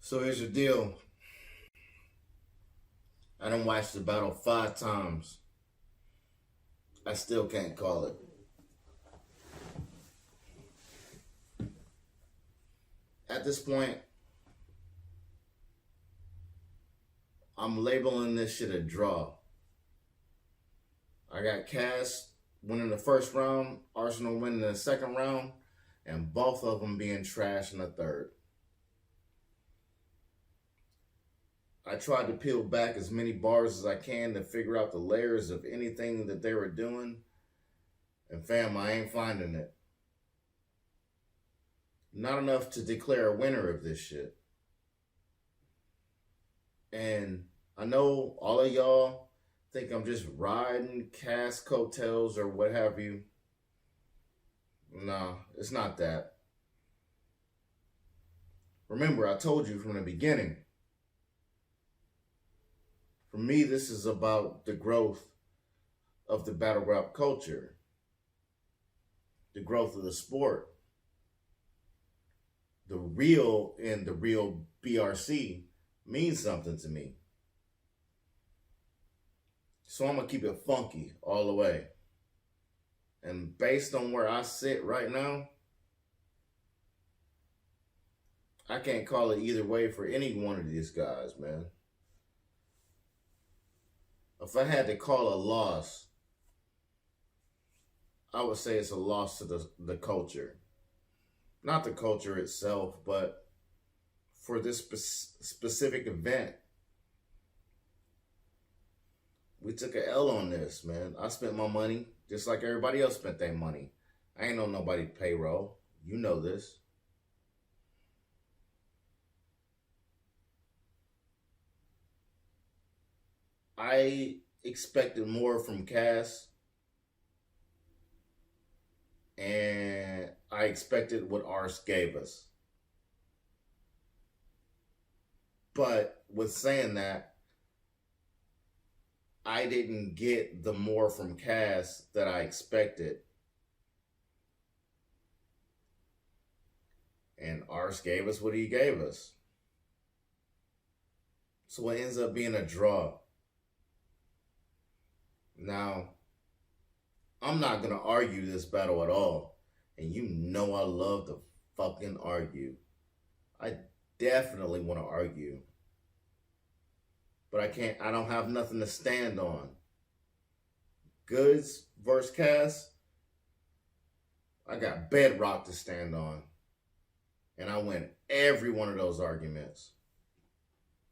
So here's the deal. I done watched the battle 5 times. I still can't call it. At this point, I'm labeling this shit a draw. I got Cass winning the first round, Arsonal winning the second round, and both of them being trash in the third. I tried to peel back as many bars as I can to figure out the layers of anything that they were doing. And fam, I ain't finding it. Not enough to declare a winner of this shit. And I know all of y'all think I'm just riding Cass coattails or what have you. No, it's not that. Remember, I told you from the beginning, for me, this is about the growth of the battle rap culture, the growth of the sport. The real in the real BRC means something to me. So I'm going to keep it funky all the way. And based on where I sit right now, I can't call it either way for any one of these guys, man. If I had to call a loss, I would say it's a loss to the culture. Not the culture itself, but for this specific event. We took an L on this, man. I spent my money just like everybody else spent their money. I ain't on nobody's payroll. You know this. I expected more from Cass, and I expected what Ars gave us. But with saying that, I didn't get the more from Cass that I expected. And Ars gave us what he gave us. So it ends up being a draw. Now, I'm not going to argue this battle at all. And you know I love to fucking argue. I definitely want to argue. But I don't have nothing to stand on. Goods versus Cass, I got bedrock to stand on. And I win every one of those arguments.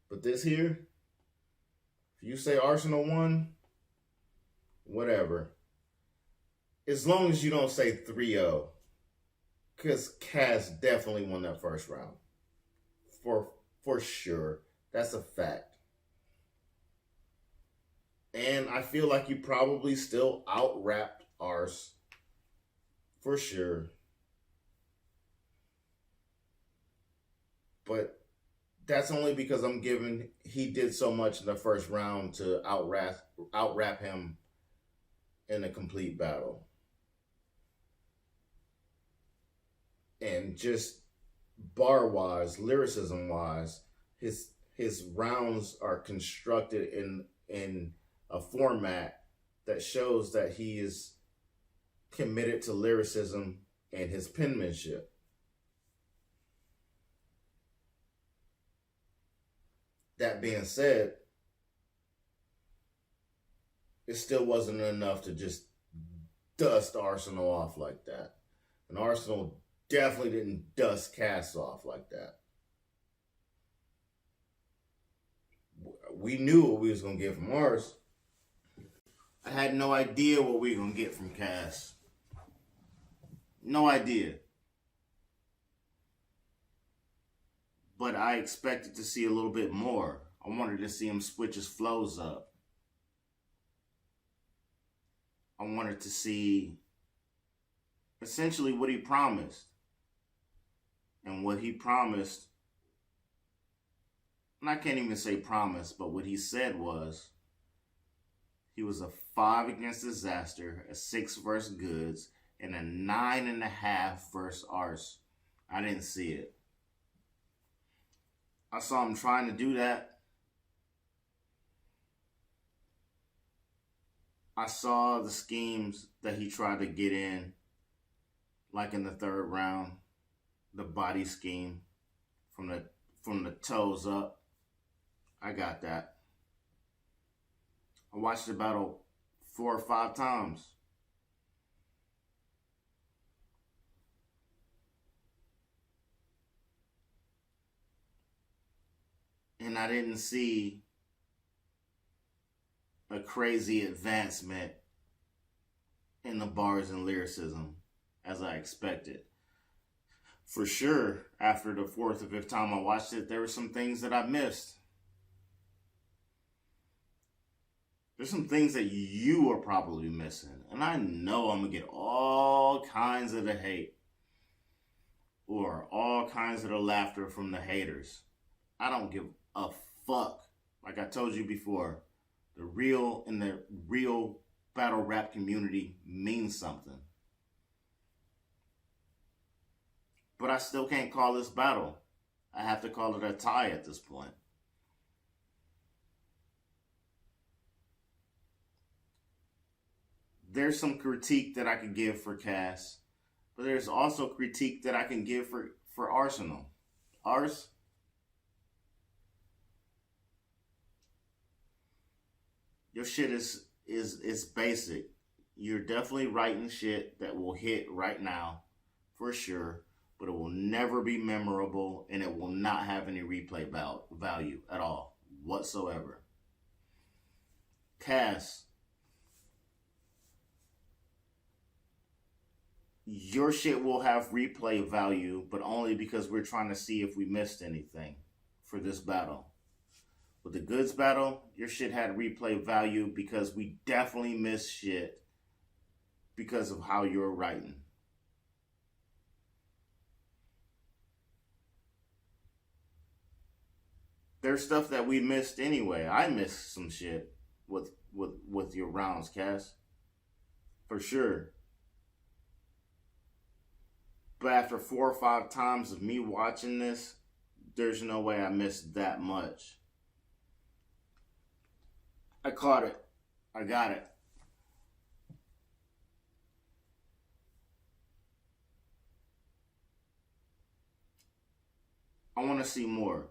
But this here, if you say Arsonal won, whatever. As long as you don't say 3-0. Because Cass definitely won that first round. For sure. That's a fact. And I feel like you probably still out-rapped Ars. For sure. But that's only because he did so much in the first round to out-rap him in a complete battle. And just bar-wise, lyricism-wise, his rounds are constructed in a format that shows that he is committed to lyricism and his penmanship. That being said, it still wasn't enough to just dust Arsonal off like that. And Arsonal definitely didn't dust Cass off like that. We knew what we was going to get from Ars. I had no idea what we were going to get from Cass. No idea. But I expected to see a little bit more. I wanted to see him switch his flows up. I wanted to see essentially what he promised. And what he promised, and I can't even say promise, but what he said was, he was a 5 against Disaster, a 6 versus Goods, and a 9.5 versus Ars. I didn't see it. I saw him trying to do that. I saw the schemes that he tried to get in, like in the third round, the body scheme from the toes up. I got that. I watched the battle 4 or 5 times. And I didn't see a crazy advancement in the bars and lyricism as I expected. For sure, after the 4th or 5th time I watched it, there were some things that I missed. There's some things that you are probably missing. And I know I'm going to get all kinds of the hate or all kinds of the laughter from the haters. I don't give a fuck. Like I told you before, the real battle rap community means something. But I still can't call this battle. I have to call it a tie at this point. There's some critique that I could give for Cass, but there's also critique that I can give for Arsonal. Ars, your shit is basic. You're definitely writing shit that will hit right now, for sure, but it will never be memorable and it will not have any replay value at all, whatsoever. Cass, your shit will have replay value, but only because we're trying to see if we missed anything for this battle. With the goods battle, your shit had replay value because we definitely missed shit because of how you're writing. There's stuff that we missed anyway. I missed some shit with your rounds, Cass. For sure. But after 4 or 5 times of me watching this, there's no way I missed that much. I caught it. I got it. I want to see more.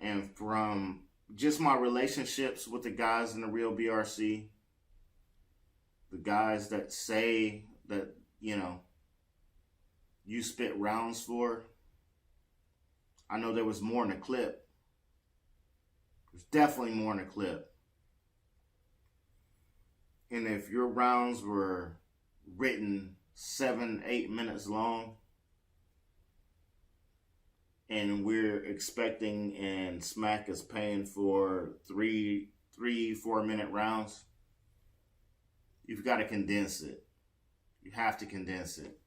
And from just my relationships with the guys in the real BRC, the guys that say that, you know, you spit rounds for, I know there was more in the clip. There's definitely more in the clip. And if your rounds were written 7-8 minutes long, and we're expecting and Smack is paying for 3-4 minute rounds, you've got to condense it. You have to condense it.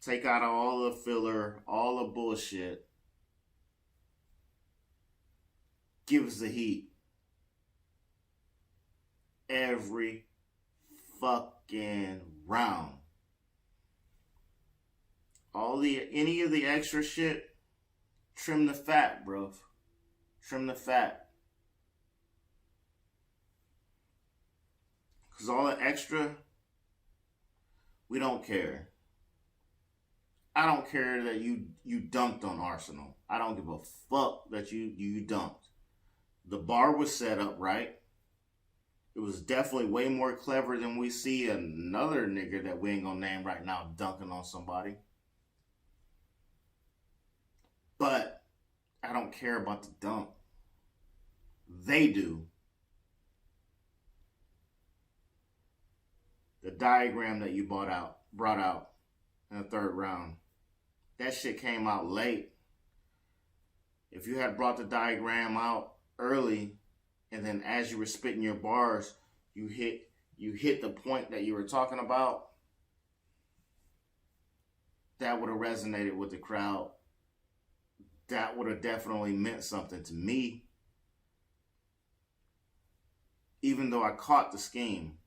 Take out all the filler, all the bullshit. Give us the heat. Every fucking round. Any of the extra shit, trim the fat, bro. Trim the fat. Because all the extra, we don't care. I don't care that you dunked on Arsonal. I don't give a fuck that you dunked. The bar was set up right. It was definitely way more clever than we see another nigga that we ain't gonna name right now dunking on somebody. But I don't care about the dunk. They do. The diagram that you brought out in the 3rd round, that shit came out late. If you had brought the diagram out early, and then as you were spitting your bars, you hit the point that you were talking about, that would have resonated with the crowd. That would have definitely meant something to me. Even though I caught the scheme.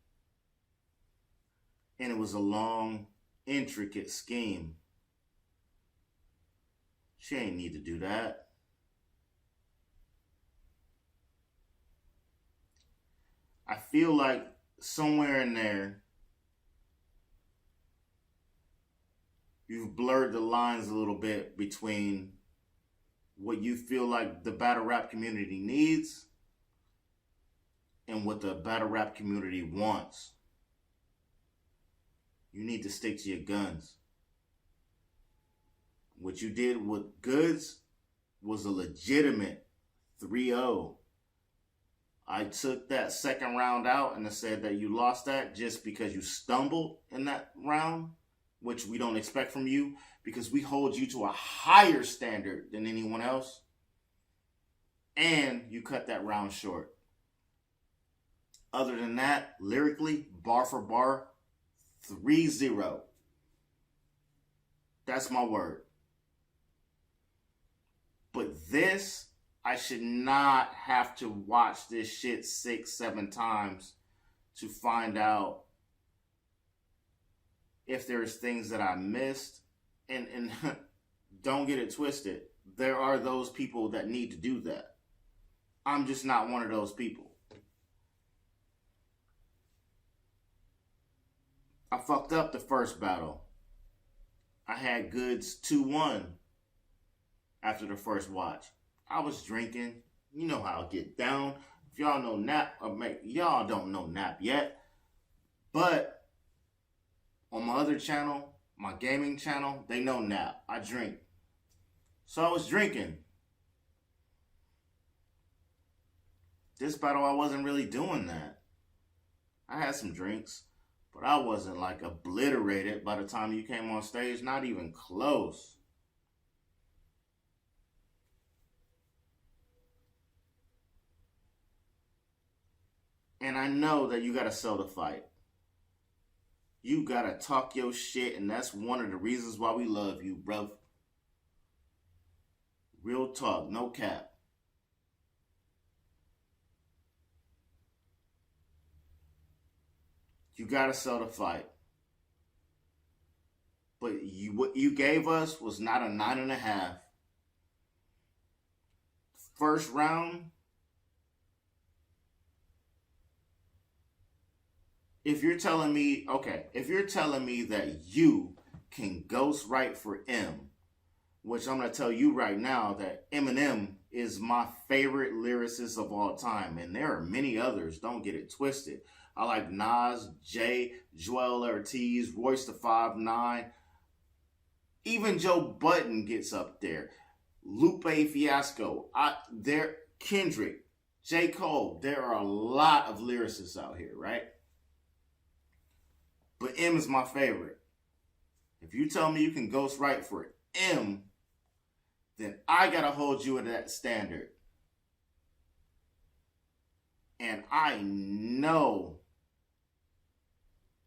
And it was a long, intricate scheme. She ain't need to do that. I feel like somewhere in there, you've blurred the lines a little bit between what you feel like the battle rap community needs and what the battle rap community wants. You need to stick to your guns. What you did with Goods was a legitimate 3-0. I took that second round out and I said that you lost that just because you stumbled in that round, which we don't expect from you because we hold you to a higher standard than anyone else. And you cut that round short. Other than that, lyrically, bar for bar, 3-0. That's my word. But this, I should not have to watch this shit 6-7 times to find out if there's things that I missed. And don't get it twisted. There are those people that need to do that. I'm just not one of those people. I fucked up the first battle. I had Goods 2-1 after the first watch. I was drinking. You know how I get down. If y'all know Nap, y'all don't know Nap yet. But on my other channel, my gaming channel, they know Nap. I drink. So I was drinking. This battle, I wasn't really doing that. I had some drinks, but I wasn't like obliterated by the time you came on stage. Not even close. And I know that you gotta sell the fight. You gotta talk your shit, and that's one of the reasons why we love you, bruv. Real talk, no cap. You gotta sell the fight. But what you gave us was not a 9.5. First round, if you're telling me that you can ghost write for M, which I'm going to tell you right now that Eminem is my favorite lyricist of all time, and there are many others, don't get it twisted. I like Nas, Jay, Joel Ortiz, Royce the 5'9", even Joe Budden gets up there. Lupe Fiasco, Kendrick, J. Cole. There are a lot of lyricists out here, right? But M is my favorite. If you tell me you can ghost write for M, then I gotta hold you at that standard. And I know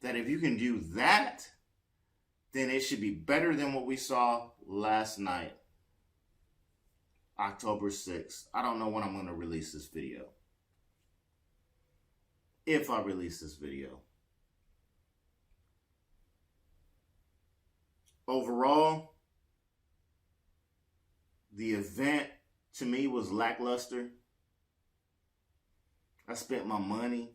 that if you can do that, then it should be better than what we saw last night, October 6th. I don't know when I'm going to release this video. If I release this video. Overall, the event to me was lackluster. I spent my money,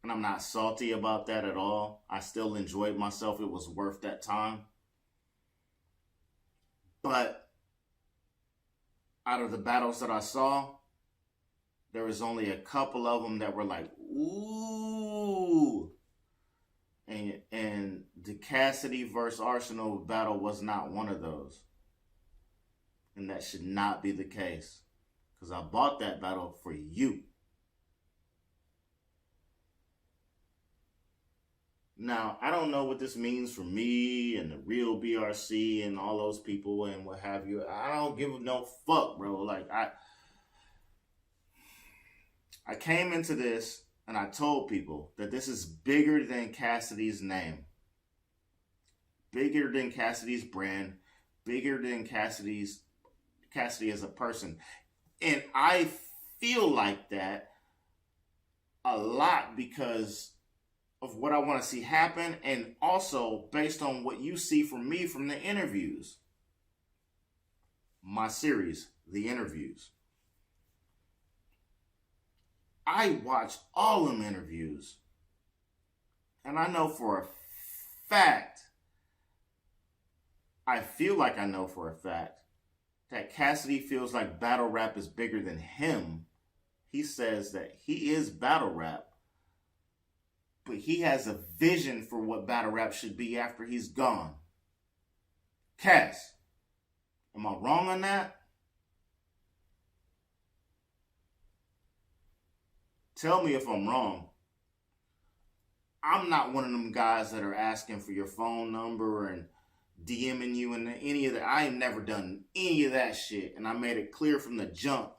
and I'm not salty about that at all. I still enjoyed myself. It was worth that time. But out of the battles that I saw, there was only a couple of them that were like, ooh. And the Cassidy versus Arsonal battle was not one of those. And that should not be the case. Because I bought that battle for you. Now, I don't know what this means for me and the real BRC and all those people and what have you. I don't give no fuck, bro. Like, I came into this and I told people that this is bigger than Cassidy's name. Bigger than Cassidy's brand. Bigger than Cassidy as a person. And I feel like that a lot because of what I want to see happen, and also based on what you see from me from the interviews. my series, The Interviews. I watched all them interviews. And I know for a fact, I feel like I know for a fact, that Cassidy feels like battle rap is bigger than him. He says that he is battle rap, but he has a vision for what battle rap should be after he's gone. Cass, am I wrong on that? Tell me if I'm wrong. I'm not one of them guys that are asking for your phone number and DMing you and any of that. I ain't never done any of that shit. And I made it clear from the jump.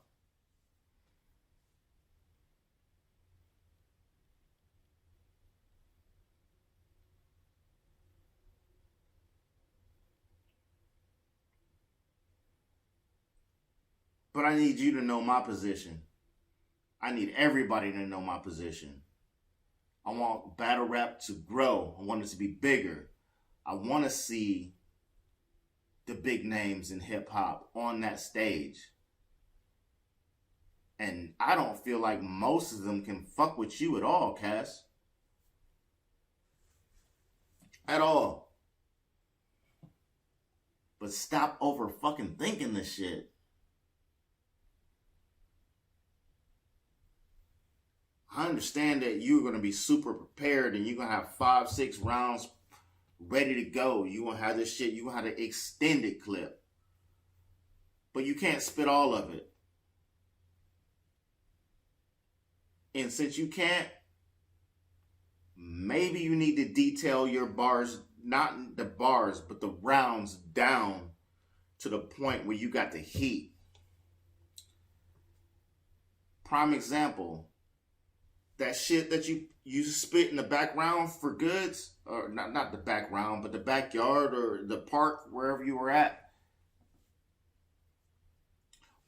But I need you to know my position. I need everybody to know my position. I want battle rap to grow. I want it to be bigger. I want to see the big names in hip hop on that stage. And I don't feel like most of them can fuck with you at all, Cass. At all. But stop over fucking thinking this shit. I understand that you're going to be super prepared and you're going to have 5-6 rounds ready to go. You're going to have this shit. You're going to have the extended clip. But you can't spit all of it. And since you can't, maybe you need to detail your bars, not the bars, but the rounds down to the point where you got the heat. Prime example. That shit that you spit in the background for goods, or not the background, but the backyard or the park, wherever you were at.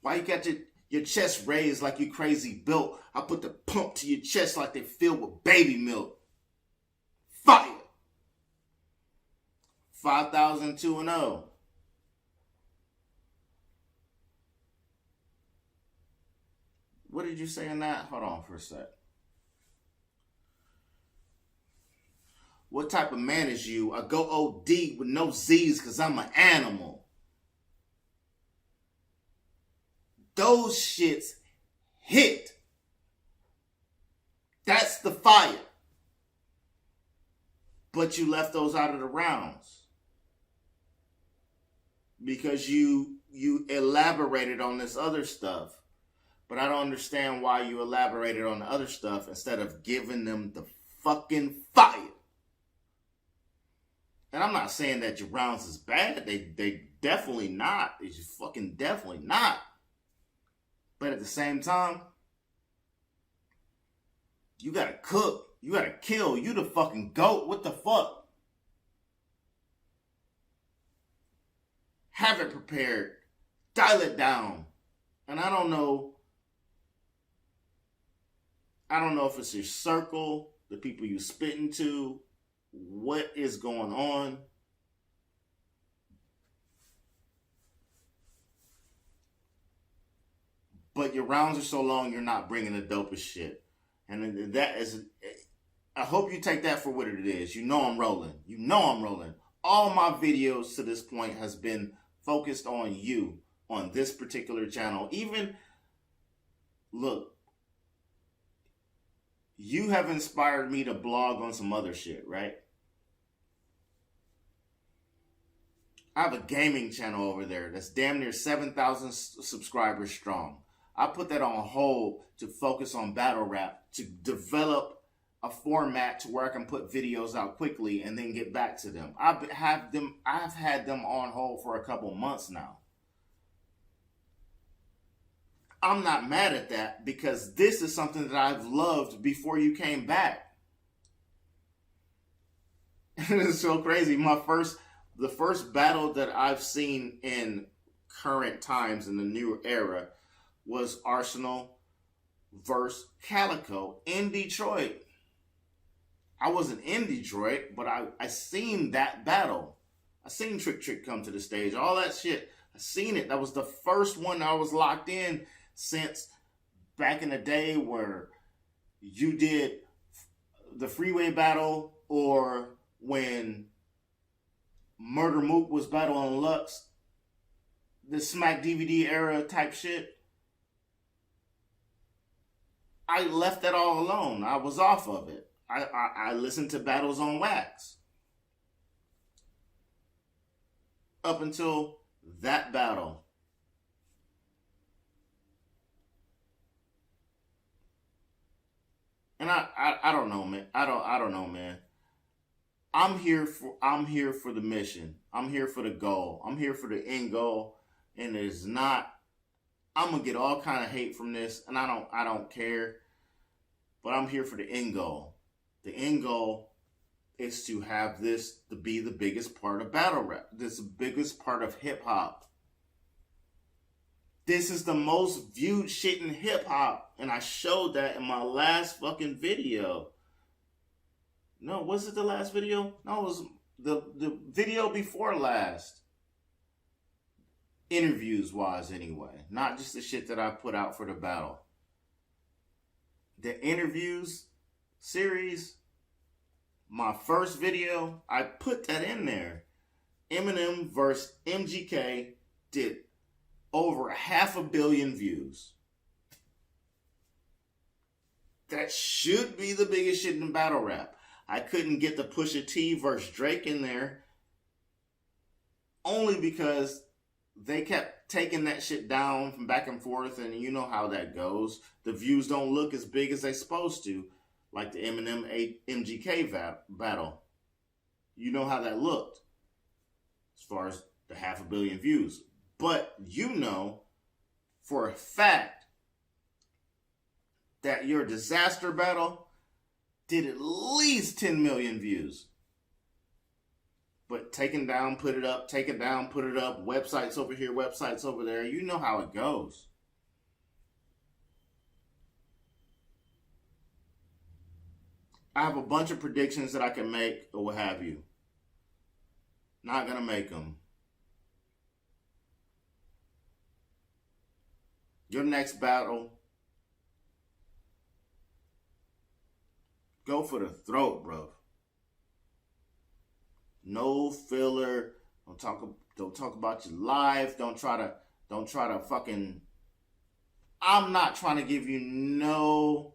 Why you got your chest raised like you crazy built? I put the pump to your chest like they filled with baby milk. Fire! 5,2-0. What did you say in that? Hold on for a sec. What type of man is you? I go OD with no Z's because I'm an animal. Those shits hit. That's the fire. But you left those out of the rounds. Because you elaborated on this other stuff. But I don't understand why you elaborated on the other stuff instead of giving them the fucking fire. And I'm not saying that your rounds is bad. They definitely not. It's just fucking definitely not. But at the same time, you gotta cook. You gotta kill. You the fucking GOAT. What the fuck? Have it prepared. Dial it down. And I don't know if it's your circle, the people you spitting to, what is going on. But your rounds are so long, you're not bringing the dopest shit. And that is, I hope you take that for what it is. You know I'm rolling. You know I'm rolling. All my videos to this point has been focused on you, on this particular channel. Even, look, you have inspired me to blog on some other shit, right? I have a gaming channel over there that's damn near 7,000 subscribers strong. I put that on hold to focus on battle rap, to develop a format to where I can put videos out quickly and then get back to them. I've had them on hold for a couple months now. I'm not mad at that because this is something that I've loved before you came back. It's so crazy. The first battle that I've seen in current times in the new era was Arsonal versus Calico in Detroit. I wasn't in Detroit, but I seen that battle. I seen Trick come to the stage, all that shit. I seen it. That was the first one I was locked in since back in the day where you did the freeway battle, or when Murder Mook was battling Lux, the Smack DVD era type shit. I left that all alone. I was off of it. I listened to battles on wax up until that battle. And I don't know, man. I don't know, man. I'm here for the mission. I'm here for the goal. I'm here for the end goal. And it's not, I'm gonna get all kind of hate from this, and I don't care. But I'm here for the end goal. The end goal is to have this to be the biggest part of battle rap. This is the biggest part of hip hop. This is the most viewed shit in hip hop, and I showed that in my last fucking video. No, was it the last video? No, it was the video before last. Interviews wise, anyway. Not just the shit that I put out for the battle. The interviews series, my first video, I put that in there. Eminem versus MGK did over 500 million views. That should be the biggest shit in battle rap. I couldn't get the Pusha T versus Drake in there only because they kept taking that shit down from back and forth, and you know how that goes. The views don't look as big as they're supposed to, like the Eminem MGK battle. You know how that looked as far as the 500 million views. But you know for a fact that your disaster battle did at least 10 million views. But taken down, put it up, take it down, put it up, websites over here, websites over there. You know how it goes. I have a bunch of predictions that I can make or what have you. Not going to make them. Your next battle, go for the throat, bro. No filler. Don't talk about your life. Don't try to fucking. I'm not trying to give you no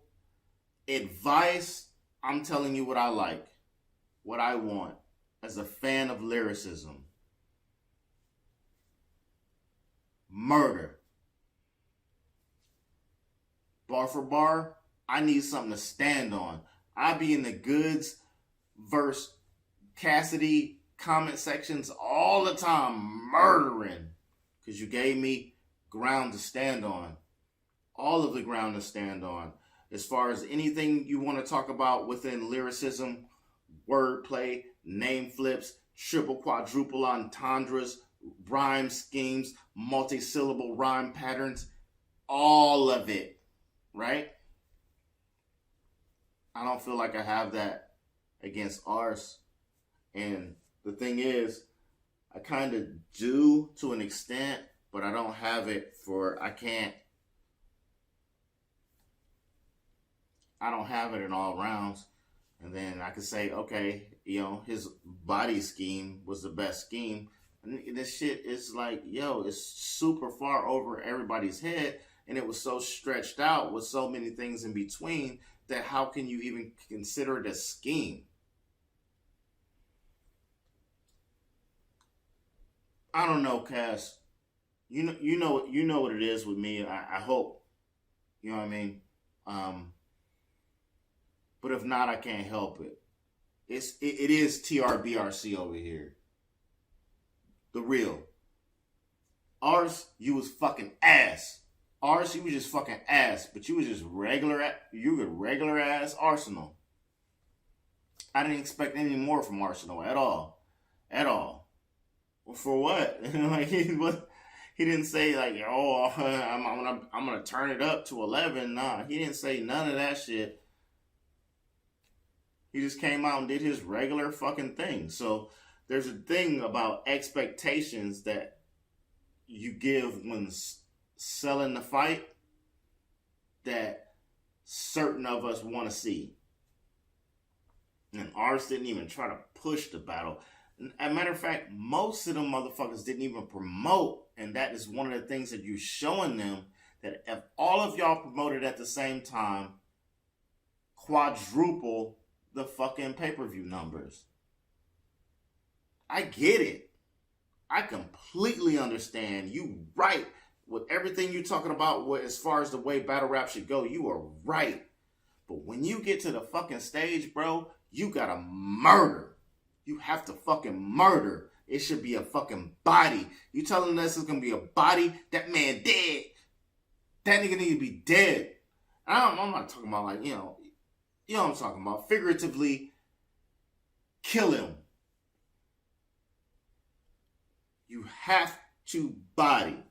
advice. I'm telling you what I like, what I want as a fan of lyricism. Murder. Bar for bar, I need something to stand on. I be in the goods versus Cassidy comment sections all the time, murdering, because you gave me ground to stand on. All of the ground to stand on. As far as anything you want to talk about within lyricism, wordplay, name flips, triple quadruple entendres, rhyme schemes, multi-syllable rhyme patterns, all of it. Right? I don't feel like I have that against Ars. And the thing is, I kind of do to an extent, but I don't have it I don't have it in all rounds. And then I could say, okay, his body scheme was the best scheme. And this shit is like, it's super far over everybody's head. And it was so stretched out with so many things in between that how can you even consider it a scheme? I don't know, Cass. You know what it is with me. I hope. You know what I mean? But if not, I can't help it. It is TRBRC over here. The real. Ars, you was fucking ass. Ars, you was just fucking ass, but you was just regular ass Arsonal. I didn't expect any more from Arsonal at all. At all. For what? Like he didn't say like, I'm gonna turn it up to 11. Nah, he didn't say none of that shit. He just came out and did his regular fucking thing. So there's a thing about expectations that you give when selling the fight that certain of us want to see. And ours didn't even try to push the battle. As a matter of fact, most of them motherfuckers didn't even promote. And that is one of the things that you're showing them, that if all of y'all promoted at the same time, quadruple the fucking pay-per-view numbers. I get it. I completely understand. You right with everything you're talking about as far as the way battle rap should go. You are right. But when you get to the fucking stage, bro, you gotta murder. You have to fucking murder. It should be a fucking body. You telling us it's gonna be a body? That man dead. That nigga need to be dead. I'm not talking about like, you know what I'm talking about. Figuratively, kill him. You have to body.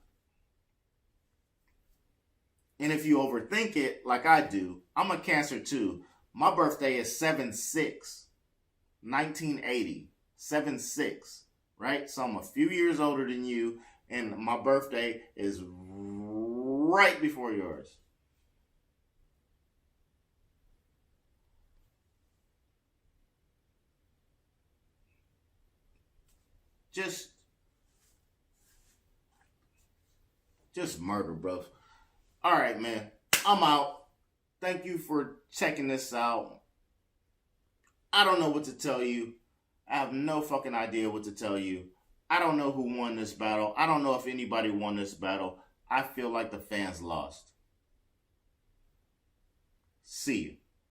And if you overthink it, like I do, I'm a Cancer too. My birthday is 7/6, 1980. 7/6, right? So I'm a few years older than you, and my birthday is right before yours. Just murder, bro. All right, man. I'm out. Thank you for checking this out. I don't know what to tell you. I have no fucking idea what to tell you. I don't know who won this battle. I don't know if anybody won this battle. I feel like the fans lost. See you.